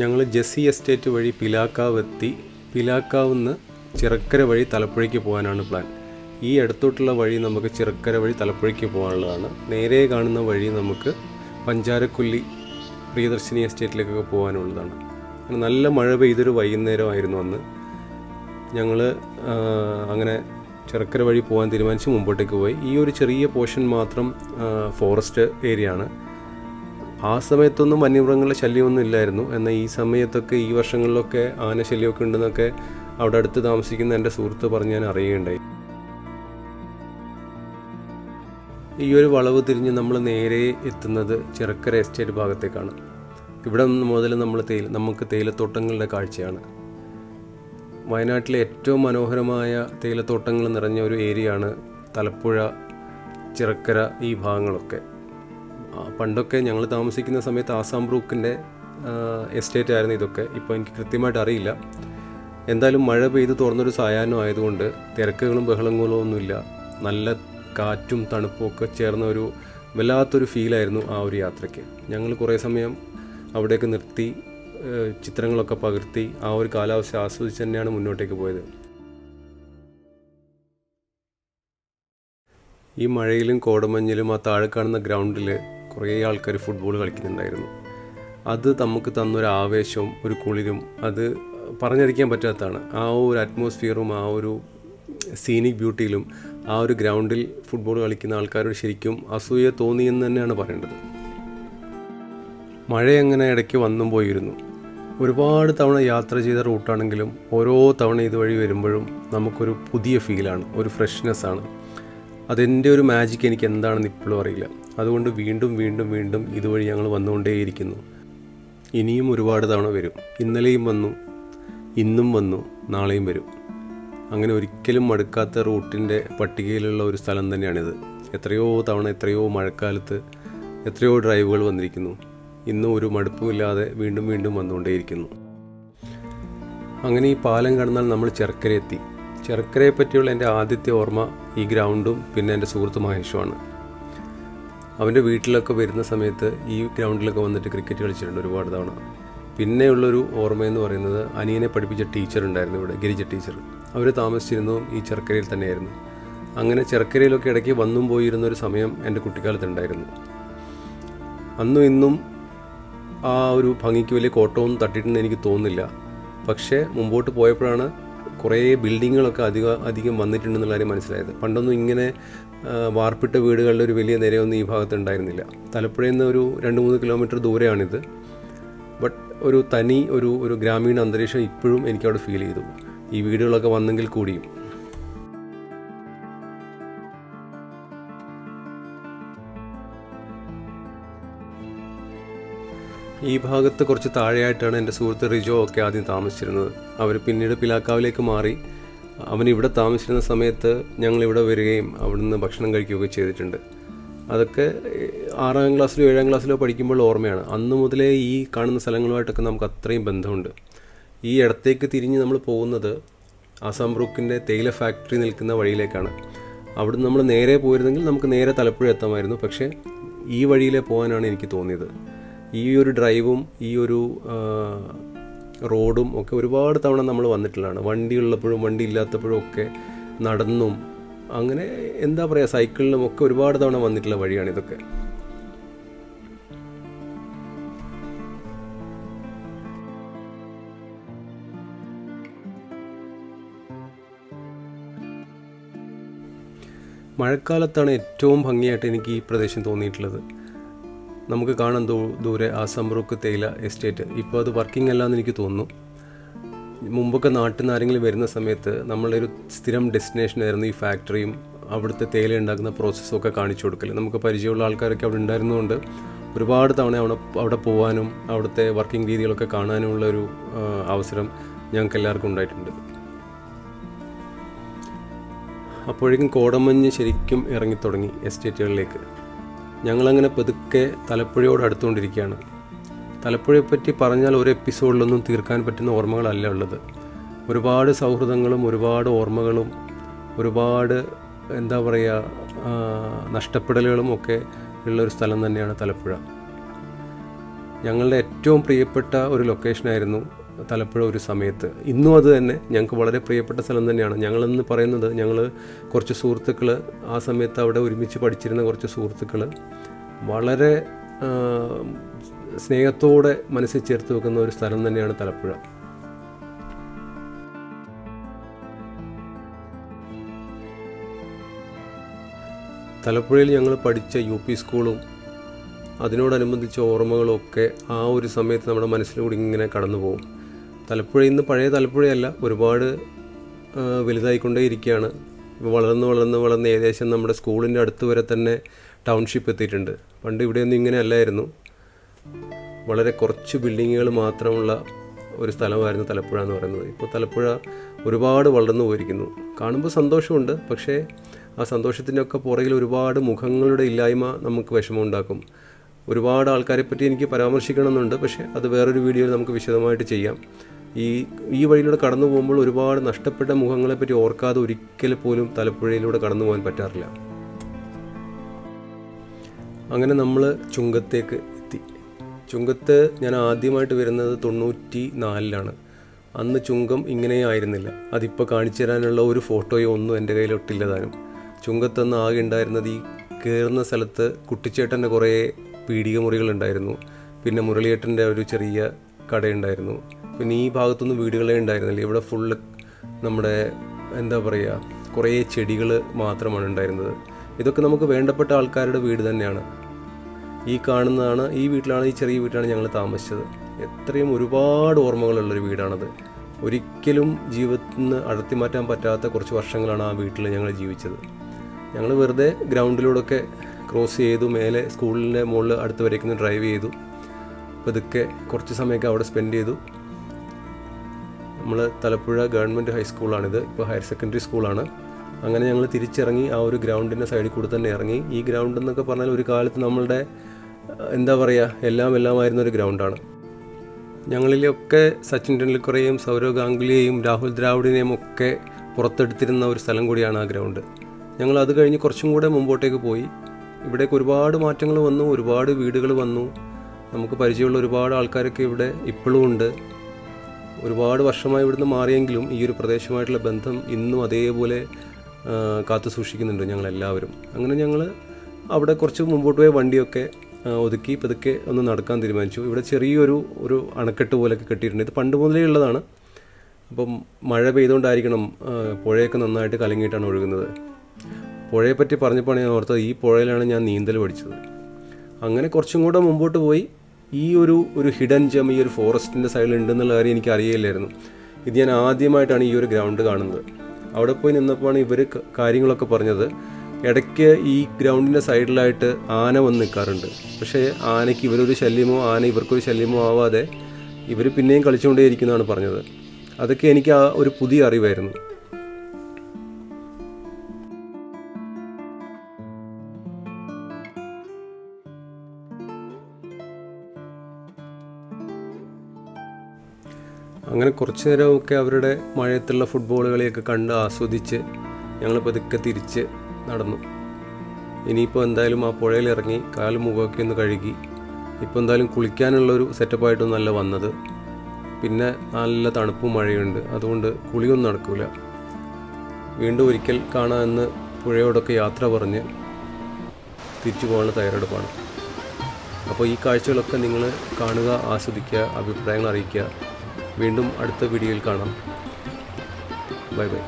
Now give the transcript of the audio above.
ഞങ്ങൾ Jessy estate വഴി പിലാക്കാവ് എത്തി. പിലാക്കാവ് നിന്ന് ചിറക്കര വഴി തലപ്പുഴയ്ക്ക് പോകാനാണ് പ്ലാൻ. ഈ അടുത്തോട്ടുള്ള വഴി നമുക്ക് ചിറക്കര വഴി തലപ്പുഴയ്ക്ക് പോകാനുള്ളതാണ്. നേരെ കാണുന്ന വഴി നമുക്ക് പഞ്ചാരക്കൊല്ലി പ്രിയദർശിനി എസ്റ്റേറ്റിലേക്കൊക്കെ പോകാനുള്ളതാണ്. നല്ല മഴ പെയ്തൊരു വൈകുന്നേരമായിരുന്നു അന്ന്. ഞങ്ങൾ അങ്ങനെ ചിറക്കര വഴി പോകാൻ തീരുമാനിച്ച് മുമ്പോട്ടേക്ക് പോയി. ഈ ഒരു ചെറിയ പോർഷൻ മാത്രം ഫോറസ്റ്റ് ഏരിയ ആണ്. ആ സമയത്തൊന്നും വന്യമൃഗങ്ങളുടെ ശല്യമൊന്നും ഇല്ലായിരുന്നു. എന്നാൽ ഈ സമയത്തൊക്കെ ഈ വർഷങ്ങളിലൊക്കെ ആന ശല്യമൊക്കെ ഉണ്ടെന്നൊക്കെ അവിടെ അടുത്ത് താമസിക്കുന്ന എൻ്റെ സുഹൃത്ത് പറഞ്ഞ് ഞാൻ അറിയുകയുണ്ടായി. ഈ ഒരു വളവ് തിരിഞ്ഞ് നമ്മൾ നേരെ എത്തുന്നത് ചിറക്കര എസ്റ്റേറ്റ് ഭാഗത്തേക്കാണ്. ഇവിടെ മുതൽ നമുക്ക് തേയിലത്തോട്ടങ്ങളുടെ കാഴ്ചയാണ്. വയനാട്ടിലെ ഏറ്റവും മനോഹരമായ തേയിലത്തോട്ടങ്ങൾ നിറഞ്ഞ ഒരു ഏരിയയാണ് തലപ്പുഴ, ചിറക്കര, ഈ ഭാഗങ്ങളൊക്കെ. പണ്ടൊക്കെ ഞങ്ങൾ താമസിക്കുന്ന സമയത്ത് ആസാം ബ്രൂക്കിൻ്റെ എസ്റ്റേറ്റ് ആയിരുന്നു ഇതൊക്കെ. ഇപ്പോൾ എനിക്ക് കൃത്യമായിട്ട് അറിയില്ല. എന്തായാലും മഴ പെയ്ത് തുറന്നൊരു സായാഹ്നം ആയതുകൊണ്ട് തിരക്കുകളും ബഹളങ്ങളും ഒന്നുമില്ല. നല്ല കാറ്റും തണുപ്പും ഒക്കെ ചേർന്ന ഒരു വല്ലാത്തൊരു ഫീലായിരുന്നു ആ ഒരു യാത്രയ്ക്ക്. ഞങ്ങൾ കുറേ സമയം അവിടെയൊക്കെ നിർത്തി ചിത്രങ്ങളൊക്കെ പകർത്തി ആ ഒരു കാലാവസ്ഥ ആസ്വദിച്ച് തന്നെയാണ് മുന്നോട്ടേക്ക് പോയത്. ഈ മഴയിലും കോടമഞ്ഞിലും ആ താഴെ കാണുന്ന ഗ്രൗണ്ടിൽ കുറേ ആൾക്കാർ ഫുട്ബോൾ കളിക്കുന്നുണ്ടായിരുന്നു. അത് നമുക്ക് തന്നൊരു ആവേശവും ഒരു കുളിരും അത് പറഞ്ഞറിയിക്കാൻ പറ്റാത്തതാണ്. ആ ഒരു അറ്റ്മോസ്ഫിയറും ആ ഒരു സീനിക് ബ്യൂട്ടിയിലും ആ ഒരു ഗ്രൗണ്ടിൽ ഫുട്ബോൾ കളിക്കുന്ന ആൾക്കാരോട് ശരിക്കും അസൂയ തോന്നിയെന്ന് തന്നെയാണ് പറയേണ്ടത്. മഴ അങ്ങനെ ഇടയ്ക്ക് വന്നും പോയിരുന്നു. ഒരുപാട് തവണ യാത്ര ചെയ്ത റൂട്ടാണെങ്കിലും ഓരോ തവണ ഇതുവഴി വരുമ്പോഴും നമുക്കൊരു പുതിയ ഫീലാണ്, ഒരു ഫ്രഷ്നെസ്സാണ്. അതെൻ്റെ ഒരു മാജിക് എനിക്ക് എന്താണെന്ന് ഇപ്പോഴും അറിയില്ല. അതുകൊണ്ട് വീണ്ടും വീണ്ടും വീണ്ടും ഇതുവഴി ഞങ്ങൾ വന്നുകൊണ്ടേയിരിക്കുന്നു. ഇനിയും ഒരുപാട് തവണ വരും. ഇന്നലെയും വന്നു, ഇന്നും വന്നു, നാളെയും വരും. അങ്ങനെ ഒരിക്കലും മടുക്കാത്ത റൂട്ടിൻ്റെ പട്ടികയിലുള്ള ഒരു സ്ഥലം തന്നെയാണിത്. എത്രയോ തവണ എത്രയോ മഴക്കാലത്ത് എത്രയോ ഡ്രൈവുകൾ വന്നിരിക്കുന്നു. ഇന്നും ഒരു മടുപ്പുമില്ലാതെ വീണ്ടും വീണ്ടും വന്നുകൊണ്ടേയിരിക്കുന്നു. അങ്ങനെ ഈ പാലം കടന്നാൽ നമ്മൾ ചിറക്കര എത്തി. ചിറക്കരയെ പറ്റിയുള്ള എൻ്റെ ആദ്യത്തെ ഓർമ്മ ഈ ഗ്രൗണ്ടും പിന്നെ എൻ്റെ സുഹൃത്ത് മഹേഷുമാണ്. അവൻ്റെ വീട്ടിലൊക്കെ വരുന്ന സമയത്ത് ഈ ഗ്രൗണ്ടിലൊക്കെ വന്നിട്ട് ക്രിക്കറ്റ് കളിച്ചിട്ടുണ്ട് ഒരുപാട് തവണ. പിന്നെയുള്ളൊരു ഓർമ്മയെന്ന് പറയുന്നത് അനിയനെ പഠിപ്പിച്ച ടീച്ചർ ഉണ്ടായിരുന്നു ഇവിടെ, ഗിരിജ ടീച്ചർ. അവർ താമസിച്ചിരുന്നതും ഈ ചിറക്കരയിൽ തന്നെയായിരുന്നു. അങ്ങനെ ചിറക്കരയിലൊക്കെ ഇടയ്ക്ക് വന്നും പോയിരുന്നൊരു സമയം എൻ്റെ കുട്ടിക്കാലത്തുണ്ടായിരുന്നു. അന്നും ഇന്നും ആ ഒരു ഭംഗിക്ക് വലിയ കോട്ടമൊന്നും തട്ടിയിട്ടുണ്ടെന്ന് എനിക്ക് തോന്നുന്നില്ല. പക്ഷേ മുമ്പോട്ട് പോയപ്പോഴാണ് കുറേ ബിൽഡിങ്ങുകളൊക്കെ അധികം വന്നിട്ടുണ്ടെന്നുള്ള കാര്യം മനസ്സിലായത്. പണ്ടൊന്നും ഇങ്ങനെ വാർപ്പിട്ട വീടുകളുടെ ഒരു വലിയ നിരയൊന്നും ഈ ഭാഗത്ത് ഉണ്ടായിരുന്നില്ല. തലപ്പുഴയിൽ നിന്ന് ഒരു 2-3 കിലോമീറ്റർ ദൂരെയാണിത്. ബട്ട് ഒരു തനി ഒരു ഗ്രാമീണ അന്തരീക്ഷം ഇപ്പോഴും എനിക്കവിടെ ഫീൽ ചെയ്തു, ഈ വീടുകളൊക്കെ വന്നെങ്കിൽ കൂടിയും. ഈ ഭാഗത്ത് കുറച്ച് താഴെയായിട്ടാണ് എൻ്റെ സുഹൃത്ത് റിജോ ഒക്കെ ആദ്യം താമസിച്ചിരുന്നത്. അവർ പിന്നീട് പിലാക്കാവിലേക്ക് മാറി. അവനിവിടെ താമസിച്ചിരുന്ന സമയത്ത് ഞങ്ങളിവിടെ വരികയും അവിടുന്ന് ഭക്ഷണം കഴിക്കുകയൊക്കെ ചെയ്തിട്ടുണ്ട്. അതൊക്കെ 6ാം ക്ലാസ്സിലോ 7ാം ക്ലാസ്സിലോ പഠിക്കുമ്പോൾ ഓർമ്മയാണ്. അന്ന് മുതലേ ഈ കാണുന്ന സ്ഥലങ്ങളുമായിട്ടൊക്കെ നമുക്ക് അത്രയും ബന്ധമുണ്ട്. ഈ ഇടത്തേക്ക് തിരിഞ്ഞ് നമ്മൾ പോകുന്നത് ആസാം ബ്രൂക്കിൻ്റെ തേയില ഫാക്ടറി നിൽക്കുന്ന വഴിയിലേക്കാണ്. അവിടുന്ന് നമ്മൾ നേരെ പോയിരുന്നെങ്കിൽ നമുക്ക് നേരെ തലപ്പുഴ എത്താമായിരുന്നു. പക്ഷേ ഈ വഴിയിലേ പോകാനാണ് എനിക്ക് തോന്നിയത്. ഈ ഒരു ഡ്രൈവും ഈ ഒരു റോഡും ഒക്കെ ഒരുപാട് തവണ നമ്മൾ വന്നിട്ടുള്ളതാണ്. വണ്ടി ഉള്ളപ്പോഴും വണ്ടി ഇല്ലാത്തപ്പോഴും ഒക്കെ നടന്നും അങ്ങനെ എന്താ പറയുക, സൈക്കിളിലും ഒക്കെ ഒരുപാട് തവണ വന്നിട്ടുള്ള വഴിയാണിതൊക്കെ. മഴക്കാലത്താണ് ഏറ്റവും ഭംഗിയായിട്ട് എനിക്ക് ഈ പ്രദേശം തോന്നിയിട്ടുള്ളത്. നമുക്ക് കാണാൻ ദൂരെ ആസാം ബ്രൂക്ക് തേയില എസ്റ്റേറ്റ്. ഇപ്പോൾ അത് വർക്കിംഗ് അല്ലാന്ന് എനിക്ക് തോന്നുന്നു. മുമ്പൊക്കെ നാട്ടിൽ നിന്ന് ആരെങ്കിലും വരുന്ന സമയത്ത് നമ്മളുടെ ഒരു സ്ഥിരം ഡെസ്റ്റിനേഷൻ ആയിരുന്നു ഈ ഫാക്ടറിയും അവിടുത്തെ തേയില ഉണ്ടാക്കുന്ന പ്രോസസ്സും ഒക്കെ കാണിച്ചു കൊടുക്കൽ. നമുക്ക് പരിചയമുള്ള ആൾക്കാരൊക്കെ അവിടെ ഉണ്ടായിരുന്നതുകൊണ്ട് ഒരുപാട് തവണ അവിടെ പോകാനും അവിടുത്തെ വർക്കിംഗ് രീതികളൊക്കെ കാണാനുമുള്ളൊരു അവസരം ഞങ്ങൾക്ക് എല്ലാവർക്കും ഉണ്ടായിട്ടുണ്ട്. അപ്പോഴേക്കും കോടമഞ്ഞ് ശരിക്കും ഇറങ്ങിത്തുടങ്ങി എസ്റ്റേറ്റുകളിലേക്ക്. ഞങ്ങളങ്ങനെ പതുക്കെ തലപ്പുഴയോട് അടുത്തുകൊണ്ടിരിക്കുകയാണ്. തലപ്പുഴയെപ്പറ്റി പറഞ്ഞാൽ ഒരു എപ്പിസോഡിലൊന്നും തീർക്കാൻ പറ്റുന്ന ഓർമ്മകളല്ല ഉള്ളത്. ഒരുപാട് സൗഹൃദങ്ങളും ഒരുപാട് ഓർമ്മകളും ഒരുപാട് എന്താ പറയുക നഷ്ടപ്പെടലുകളും ഒക്കെ ഉള്ളൊരു സ്ഥലം തന്നെയാണ് തലപ്പുഴ. ഞങ്ങളുടെ ഏറ്റവും പ്രിയപ്പെട്ട ഒരു ലൊക്കേഷനായിരുന്നു തലപ്പുഴ ഒരു സമയത്ത്. ഇന്നും അത് തന്നെ ഞങ്ങൾക്ക് വളരെ പ്രിയപ്പെട്ട സ്ഥലം തന്നെയാണ്. ഞങ്ങളെന്ന് പറയുന്നത് ഞങ്ങൾ കുറച്ച് സുഹൃത്തുക്കൾ ആ സമയത്ത് അവിടെ ഒരുമിച്ച് പഠിച്ചിരുന്ന കുറച്ച് സുഹൃത്തുക്കൾ വളരെ സ്നേഹത്തോടെ മനസ്സിൽ ചേർത്ത് വെക്കുന്ന ഒരു സ്ഥലം തന്നെയാണ് തലപ്പുഴ. തലപ്പുഴയിൽ ഞങ്ങൾ പഠിച്ച UP സ്കൂളും അതിനോടനുബന്ധിച്ച ഓർമ്മകളൊക്കെ ആ ഒരു സമയത്ത് നമ്മുടെ മനസ്സിലൂടെ ഇങ്ങനെ കടന്നു പോകും. തലപ്പുഴ ഇന്ന് പഴയ തലപ്പുഴയല്ല, ഒരുപാട് വലുതായിക്കൊണ്ടേയിരിക്കുകയാണ്. വളർന്ന് ഏകദേശം നമ്മുടെ സ്കൂളിൻ്റെ അടുത്ത് വരെ തന്നെ ടൗൺഷിപ്പ് എത്തിയിട്ടുണ്ട്. പണ്ട് ഇവിടെയൊന്നും ഇങ്ങനെ അല്ലായിരുന്നു. വളരെ കുറച്ച് ബിൽഡിങ്ങുകൾ മാത്രമുള്ള ഒരു സ്ഥലമായിരുന്നു തലപ്പുഴ എന്ന് പറയുന്നത്. ഇപ്പോൾ തലപ്പുഴ ഒരുപാട് വളർന്നു പോയിരിക്കുന്നു. കാണുമ്പോൾ സന്തോഷമുണ്ട്, പക്ഷേ ആ സന്തോഷത്തിൻ്റെയൊക്കെ പുറകിൽ ഒരുപാട് മുഖങ്ങളുടെ ഇല്ലായ്മ നമുക്ക് വിഷമമുണ്ടാക്കും. ഒരുപാട് ആൾക്കാരെ പറ്റി എനിക്ക് പരാമർശിക്കണമെന്നുണ്ട്, പക്ഷേ അത് വേറൊരു വീഡിയോയിൽ നമുക്ക് വിശദമായിട്ട് ചെയ്യാം. ഈ വഴിയിലൂടെ കടന്നു പോകുമ്പോൾ ഒരുപാട് നഷ്ടപ്പെട്ട മുഖങ്ങളെപ്പറ്റി ഓർക്കാതെ ഒരിക്കൽ പോലും തലപ്പുഴയിലൂടെ കടന്നു പോകാൻ പറ്റാറില്ല. അങ്ങനെ നമ്മൾ ചുങ്കത്തേക്ക് എത്തി. ചുങ്കത്ത് ഞാൻ ആദ്യമായിട്ട് വരുന്നത് 94-ലാണ്. അന്ന് ചുങ്കം ഇങ്ങനെ ആയിരുന്നില്ല. അതിപ്പോൾ കാണിച്ചു തരാനുള്ള ഒരു ഫോട്ടോയോ ഒന്നും എൻ്റെ കയ്യിലൊട്ടില്ല താനും. ചുങ്കത്തൊന്ന് ആകെ ഉണ്ടായിരുന്നത് ഈ കയറുന്ന സ്ഥലത്ത് കുട്ടിച്ചേട്ടൻ്റെ കുറേ പീടിക മുറികളുണ്ടായിരുന്നു. പിന്നെ മുരളിയേട്ടൻ്റെ ഒരു ചെറിയ കടയുണ്ടായിരുന്നു. പിന്നെ ഈ ഭാഗത്തൊന്നും വീടുകളേ ഉണ്ടായിരുന്നില്ല. ഇവിടെ ഫുള്ള് നമ്മുടെ എന്താ പറയുക, കുറേ ചെടികൾ മാത്രമാണ് ഉണ്ടായിരുന്നത്. ഇതൊക്കെ നമുക്ക് വേണ്ടപ്പെട്ട ആൾക്കാരുടെ വീട് തന്നെയാണ്. ഈ വീട്ടിലാണ്, ഈ ചെറിയ വീട്ടിലാണ് ഞങ്ങൾ താമസിച്ചത്. എത്രയും ഒരുപാട് ഓർമ്മകളുള്ളൊരു വീടാണത്. ഒരിക്കലും ജീവിതത്തിൽ നിന്ന് അടർത്തി മാറ്റാൻ പറ്റാത്ത കുറച്ച് വർഷങ്ങളാണ് ആ വീട്ടിൽ ഞങ്ങൾ ജീവിച്ചത്. ഞങ്ങൾ വെറുതെ ഗ്രൗണ്ടിലൂടെയൊക്കെ ക്രോസ് ചെയ്തു, മേലെ സ്കൂളിൻ്റെ മുകളിൽ അടുത്ത് വരയ്ക്കുന്ന ഡ്രൈവ് ചെയ്തു. അപ്പോൾ ഇതൊക്കെ കുറച്ച് സമയമൊക്കെ അവിടെ സ്പെൻഡ് ചെയ്തു. നമ്മൾ തലപ്പുഴ ഗവൺമെൻറ് ഹൈസ്കൂളാണിത്, ഇപ്പോൾ ഹയർ സെക്കൻഡറി സ്കൂളാണ്. അങ്ങനെ ഞങ്ങൾ തിരിച്ചിറങ്ങി ആ ഒരു ഗ്രൗണ്ടിൻ്റെ സൈഡിൽ കൂടെ തന്നെ ഇറങ്ങി. ഈ ഗ്രൗണ്ട് എന്നൊക്കെ പറഞ്ഞാൽ ഒരു കാലത്ത് നമ്മളുടെ എന്താ പറയുക, എല്ലാമായിരുന്നൊരു ഗ്രൗണ്ടാണ്. ഞങ്ങളിലൊക്കെ സച്ചിൻ ടെണ്ടുൽക്കറേയും സൗരവ് ഗാംഗുലിയെയും രാഹുൽ ദ്രാവിഡിനെയും ഒക്കെ പുറത്തെടുത്തിരുന്ന ഒരു സ്ഥലം കൂടിയാണ് ആ ഗ്രൗണ്ട്. ഞങ്ങൾ അത് കഴിഞ്ഞ് കുറച്ചും കൂടെ മുമ്പോട്ടേക്ക് പോയി. ഇവിടേക്ക് ഒരുപാട് മാറ്റങ്ങൾ വന്നു, ഒരുപാട് വീടുകൾ വന്നു. നമുക്ക് പരിചയമുള്ള ഒരുപാട് ആൾക്കാരൊക്കെ ഇവിടെ ഇപ്പോഴും ഉണ്ട്. ഒരുപാട് വർഷമായി ഇവിടുന്ന് മാറിയെങ്കിലും ഈ ഒരു പ്രദേശമായിട്ടുള്ള ബന്ധം ഇന്നും അതേപോലെ കാത്തു സൂക്ഷിക്കുന്നുണ്ട് ഞങ്ങളെല്ലാവരും. അങ്ങനെ ഞങ്ങൾ അവിടെ കുറച്ച് മുമ്പോട്ട് പോയ വണ്ടിയൊക്കെ ഒതുക്കി പതുക്കെ ഒന്ന് നടക്കാൻ തീരുമാനിച്ചു. ഇവിടെ ചെറിയൊരു അണക്കെട്ട് പോലെയൊക്കെ കെട്ടിയിട്ടുണ്ട്. ഇത് പണ്ട് മുതലേ ഉള്ളതാണ്. അപ്പം മഴ പെയ്തുകൊണ്ടായിരിക്കണം പുഴയൊക്കെ നന്നായിട്ട് കലങ്ങിയിട്ടാണ് ഒഴുകുന്നത്. പുഴയെപ്പറ്റി പറഞ്ഞപ്പോൾ ഞാൻ ഓർത്തത് ഈ പുഴയിലാണ് ഞാൻ നീന്തൽ പഠിച്ചത്. അങ്ങനെ കുറച്ചും കൂടെ മുമ്പോട്ട് പോയി ഈ ഒരു ഹിഡൻ ജം ഈ ഒരു ഫോറസ്റ്റിൻ്റെ സൈഡിൽ ഉണ്ടെന്നുള്ള കാര്യം എനിക്ക് അറിയില്ലായിരുന്നു. ഇത് ഞാൻ ആദ്യമായിട്ടാണ് ഈ ഒരു ഗ്രൗണ്ട് കാണുന്നത്. അവിടെ പോയി നിന്നപ്പോഴാണ് ഇവർ കാര്യങ്ങളൊക്കെ പറഞ്ഞത്. ഇടയ്ക്ക് ഈ ഗ്രൗണ്ടിൻ്റെ സൈഡിലായിട്ട് ആന വന്ന് നിൽക്കാറുണ്ട്. പക്ഷേ ആനയ്ക്ക് ഇവരൊരു ശല്യമോ ആന ഇവർക്കൊരു ശല്യമോ ആവാതെ ഇവർ പിന്നെയും കളിച്ചുകൊണ്ടേയിരിക്കുന്നതാണ് പറഞ്ഞത്. അതൊക്കെ എനിക്ക് ആ ഒരു പുതിയ അറിവായിരുന്നു. അങ്ങനെ കുറച്ച് നേരമൊക്കെ അവരുടെ മഴയത്തുള്ള ഫുട്ബോൾ കളിയൊക്കെ കണ്ട് ആസ്വദിച്ച് ഞങ്ങൾ പതുക്കെ തിരിച്ച് നടന്നു. ഇനിയിപ്പോൾ എന്തായാലും ആ പുഴയിലിറങ്ങി കാലും മുഖമൊക്കെ ഒന്ന് കഴുകി. ഇപ്പോൾ എന്തായാലും കുളിക്കാനുള്ളൊരു സെറ്റപ്പായിട്ടൊന്നല്ല വന്നത്. പിന്നെ നല്ല തണുപ്പും മഴയുണ്ട്, അതുകൊണ്ട് കുളിയൊന്നും നടക്കില്ല. വീണ്ടും ഒരിക്കൽ കാണാമെന്ന് പുഴയോടൊക്കെ യാത്ര പറഞ്ഞ് തിരിച്ചു പോകാനുള്ള തയ്യാറെടുപ്പാണ്. അപ്പോൾ ഈ കാഴ്ചകളൊക്കെ നിങ്ങൾ കാണുക, ആസ്വദിക്കുക, അഭിപ്രായങ്ങൾ അറിയിക്കുക. വീണ്ടും അടുത്ത വീഡിയോയിൽ കാണാം. Bye bye.